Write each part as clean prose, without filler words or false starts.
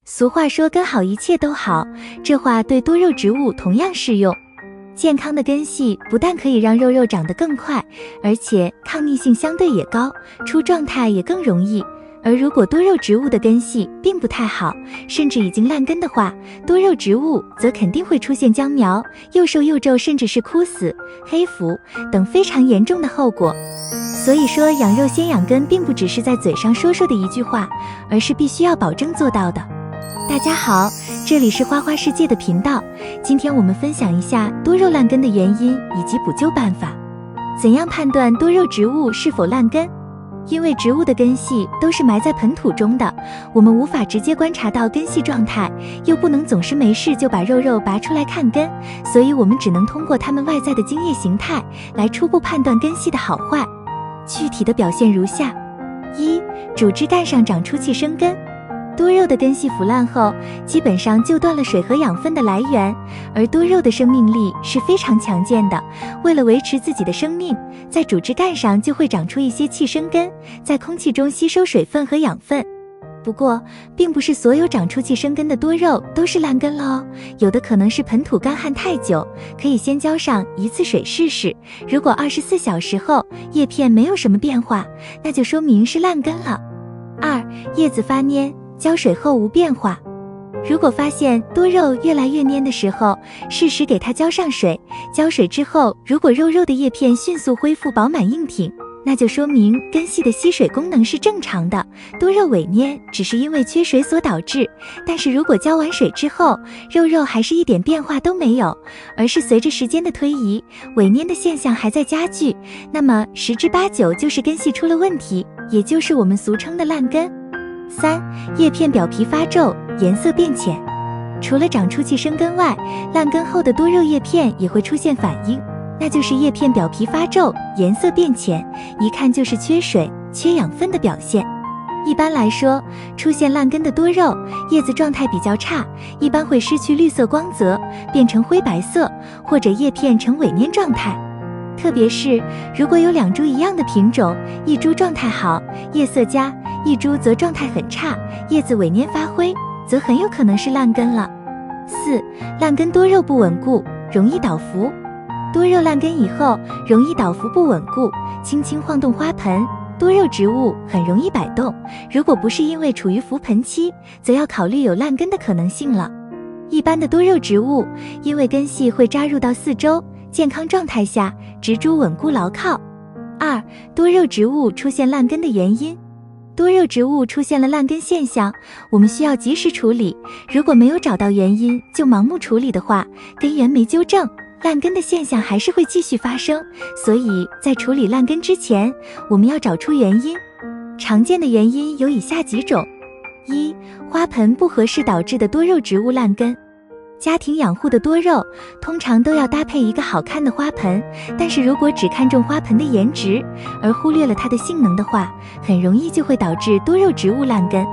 俗话说根好一切都好，这话对多肉植物同样适用。健康的根系不但可以让肉肉长得更快，而且抗逆性相对也高，出状态也更容易。而如果多肉植物的根系并不太好，甚至已经烂根的话，多肉植物则肯定会出现僵苗、又瘦又皱，甚至是枯死、黑腐等非常严重的后果。所以说养肉先养根并不只是在嘴上说说的一句话，而是必须要保证做到的。大家好，这里是花花世界的频道，今天我们分享一下多肉烂根的原因以及补救办法。怎样判断多肉植物是否烂根？因为植物的根系都是埋在盆土中的，我们无法直接观察到根系状态，又不能总是没事就把肉肉拔出来看根，所以我们只能通过它们外在的茎叶形态来初步判断根系的好坏。具体的表现如下：一、主枝干上长出气生根。多肉的根系腐烂后，基本上就断了水和养分的来源，而多肉的生命力是非常强健的，为了维持自己的生命，在主枝干上就会长出一些气生根，在空气中吸收水分和养分。不过，并不是所有长出气生根的多肉都是烂根了哦，有的可能是盆土干旱太久，可以先浇上一次水试试，如果24小时后叶片没有什么变化，那就说明是烂根了。二、叶子发蔫，浇水后无变化。如果发现多肉越来越蔫的时候，适时给它浇上水，浇水之后，如果肉肉的叶片迅速恢复饱满硬挺，那就说明根系的吸水功能是正常的，多肉萎蔫只是因为缺水所导致。但是如果浇完水之后，肉肉还是一点变化都没有，而是随着时间的推移，萎蔫的现象还在加剧，那么10之8九就是根系出了问题，也就是我们俗称的烂根。三、叶片表皮发皱，颜色变浅。除了长出气生根外，烂根后的多肉叶片也会出现反应，那就是叶片表皮发皱，颜色变浅，一看就是缺水、缺养分的表现。一般来说，出现烂根的多肉，叶子状态比较差，一般会失去绿色光泽，变成灰白色，或者叶片呈萎蔫状态。特别是如果有2株一样的品种，一株状态好，叶色佳，一株则状态很差，叶子萎蔫发灰，则很有可能是烂根了。四、烂根多肉不稳固，容易倒伏。多肉烂根以后，容易倒伏不稳固，轻轻晃动花盆，多肉植物很容易摆动。如果不是因为处于扶盆期，则要考虑有烂根的可能性了。一般的多肉植物，因为根系会扎入到4周，健康状态下，植株稳固牢靠。二、多肉植物出现烂根的原因。多肉植物出现了烂根现象，我们需要及时处理，如果没有找到原因就盲目处理的话，根源没纠正，烂根的现象还是会继续发生，所以在处理烂根之前，我们要找出原因。常见的原因有以下几种：一、花盆不合适导致的多肉植物烂根。家庭养护的多肉通常都要搭配一个好看的花盆，但是如果只看重花盆的颜值，而忽略了它的性能的话，很容易就会导致多肉植物烂根。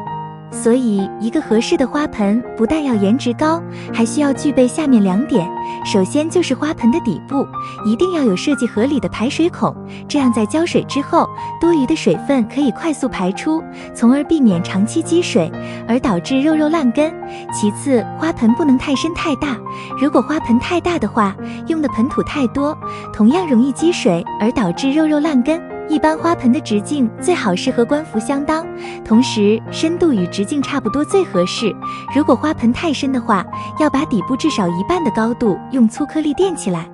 所以一个合适的花盆不但要颜值高，还需要具备下面2点。首先就是花盆的底部一定要有设计合理的排水孔，这样在浇水之后，多余的水分可以快速排出，从而避免长期积水而导致肉肉烂根。其次，花盆不能太深太大，如果花盆太大的话，用的盆土太多，同样容易积水而导致肉肉烂根。一般花盆的直径最好是和官幅相当，同时深度与直径差不多最合适。如果花盆太深的话，要把底部至少1半的高度用粗颗粒垫起来。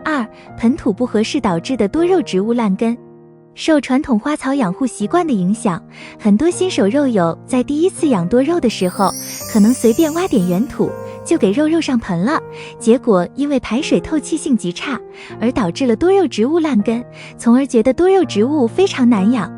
二、盆土不合适导致的多肉植物烂根。受传统花草养护习惯的影响，很多新手肉友在第一次养多肉的时候，可能随便挖点原土就给肉肉上盆了，结果因为排水透气性极差，而导致了多肉植物烂根，从而觉得多肉植物非常难养。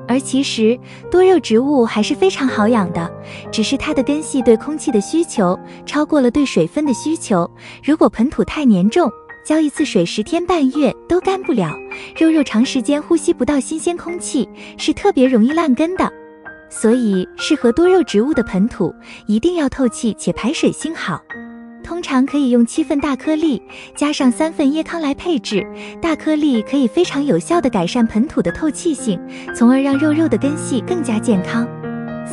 而其实多肉植物还是非常好养的，只是它的根系对空气的需求超过了对水分的需求，如果盆土太黏重，浇一次水10天半月都干不了，肉肉长时间呼吸不到新鲜空气，是特别容易烂根的。所以适合多肉植物的盆土一定要透气且排水性好。通常可以用7份大颗粒加上3份椰糠来配置，大颗粒可以非常有效地改善盆土的透气性，从而让肉肉的根系更加健康。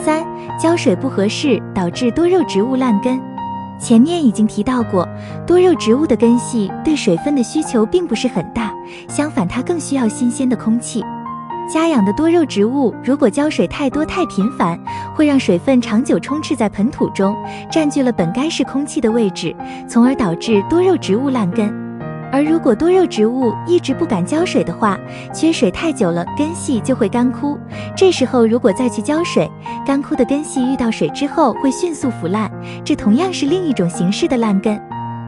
3. 浇水不合适导致多肉植物烂根。前面已经提到过，多肉植物的根系对水分的需求并不是很大，相反它更需要新鲜的空气。家养的多肉植物如果浇水太多太频繁，会让水分长久充斥在盆土中，占据了本该是空气的位置，从而导致多肉植物烂根。而如果多肉植物一直不敢浇水的话，缺水太久了，根系就会干枯。这时候如果再去浇水，干枯的根系遇到水之后会迅速腐烂，这同样是另一种形式的烂根。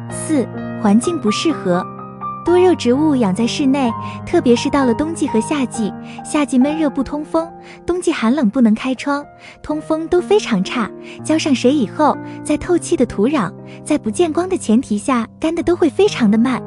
4. 环境不适合。多肉植物养在室内，特别是到了冬季和夏季，夏季闷热不通风，冬季寒冷不能开窗，通风都非常差。浇上水以后，在透气的土壤，在不见光的前提下，干的都会非常的慢。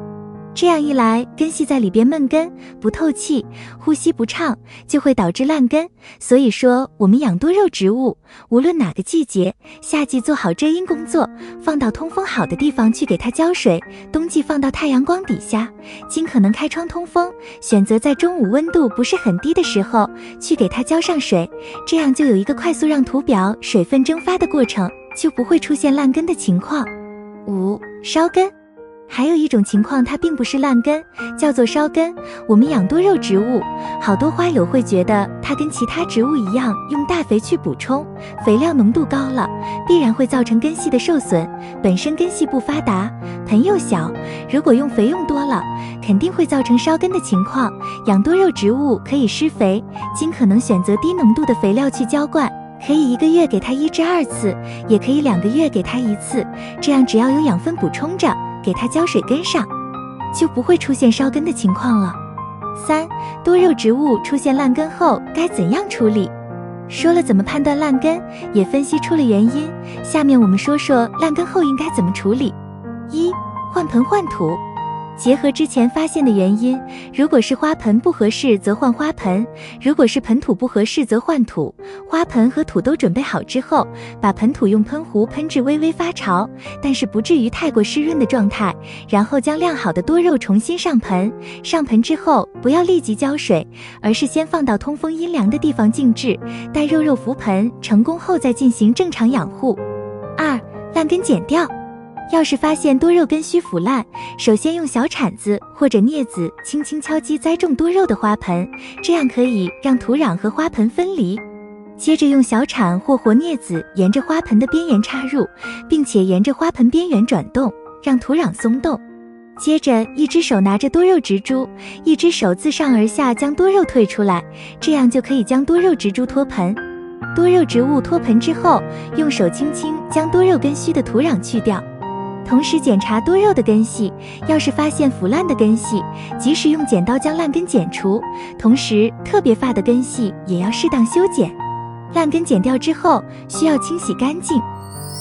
这样一来，根系在里边闷根，不透气，呼吸不畅，就会导致烂根。所以说，我们养多肉植物，无论哪个季节，夏季做好遮阴工作，放到通风好的地方去给它浇水；冬季放到太阳光底下，尽可能开窗通风，选择在中午温度不是很低的时候去给它浇上水，这样就有一个快速让土表水分蒸发的过程，就不会出现烂根的情况。5. 烧根。还有一种情况，它并不是烂根，叫做烧根。我们养多肉植物，好多花友会觉得它跟其他植物一样，用大肥去补充，肥料浓度高了，必然会造成根系的受损。本身根系不发达，盆又小，如果用肥用多了，肯定会造成烧根的情况。养多肉植物可以施肥，尽可能选择低浓度的肥料去浇灌。可以1个月给它1至2次，也可以2个月给它1次，这样只要有养分补充着，给它浇水跟上，就不会出现烧根的情况了。3. 多肉植物出现烂根后该怎样处理？说了怎么判断烂根，也分析出了原因，下面我们说说烂根后应该怎么处理。1. 换盆换土。结合之前发现的原因，如果是花盆不合适则换花盆，如果是盆土不合适则换土。花盆和土都准备好之后，把盆土用喷壶喷至微微发潮，但是不至于太过湿润的状态，然后将晾好的多肉重新上盆。上盆之后不要立即浇水，而是先放到通风阴凉的地方静置，待肉肉浮盆成功后再进行正常养护。2. 烂根剪掉。要是发现多肉根须腐烂，首先用小铲子或者镊子轻轻敲击栽种多肉的花盆，这样可以让土壤和花盆分离。接着用小铲或活镊子沿着花盆的边缘插入，并且沿着花盆边缘转动，让土壤松动。接着一只手拿着多肉植株，一只手自上而下将多肉退出来，这样就可以将多肉植株脱盆。多肉植物脱盆之后，用手轻轻将多肉根须的土壤去掉。同时检查多肉的根系，要是发现腐烂的根系，及时用剪刀将烂根剪除，同时特别发的根系也要适当修剪。烂根剪掉之后，需要清洗干净。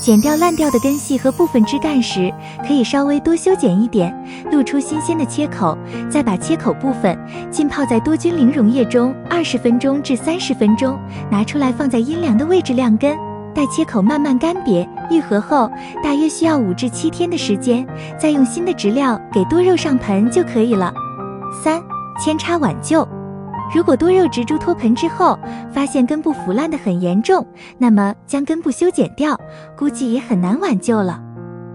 剪掉烂掉的根系和部分枝干时，可以稍微多修剪一点，露出新鲜的切口，再把切口部分浸泡在多菌灵溶液中20分钟至30分钟，拿出来放在阴凉的位置晾根。待切口慢慢干瘪愈合后，大约需要5至7天的时间，再用新的植料给多肉上盆就可以了。3. 扦插挽救。如果多肉植株脱盆之后，发现根部腐烂得很严重，那么将根部修剪掉，估计也很难挽救了。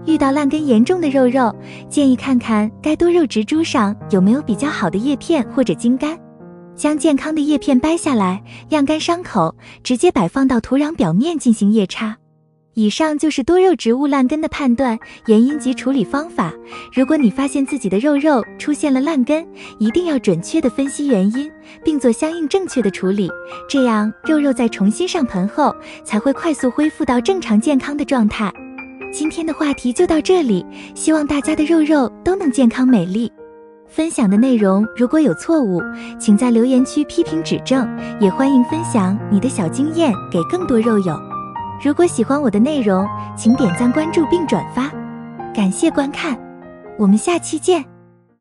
遇到烂根严重的肉肉，建议看看该多肉植株上有没有比较好的叶片或者茎干。将健康的叶片掰下来，晾干伤口，直接摆放到土壤表面进行叶插。以上就是多肉植物烂根的判断、原因及处理方法。如果你发现自己的肉肉出现了烂根，一定要准确地分析原因，并做相应正确的处理，这样肉肉在重新上盆后，才会快速恢复到正常健康的状态。今天的话题就到这里，希望大家的肉肉都能健康美丽。分享的内容如果有错误，请在留言区批评指正，也欢迎分享你的小经验给更多肉友。如果喜欢我的内容，请点赞关注并转发，感谢观看，我们下期见。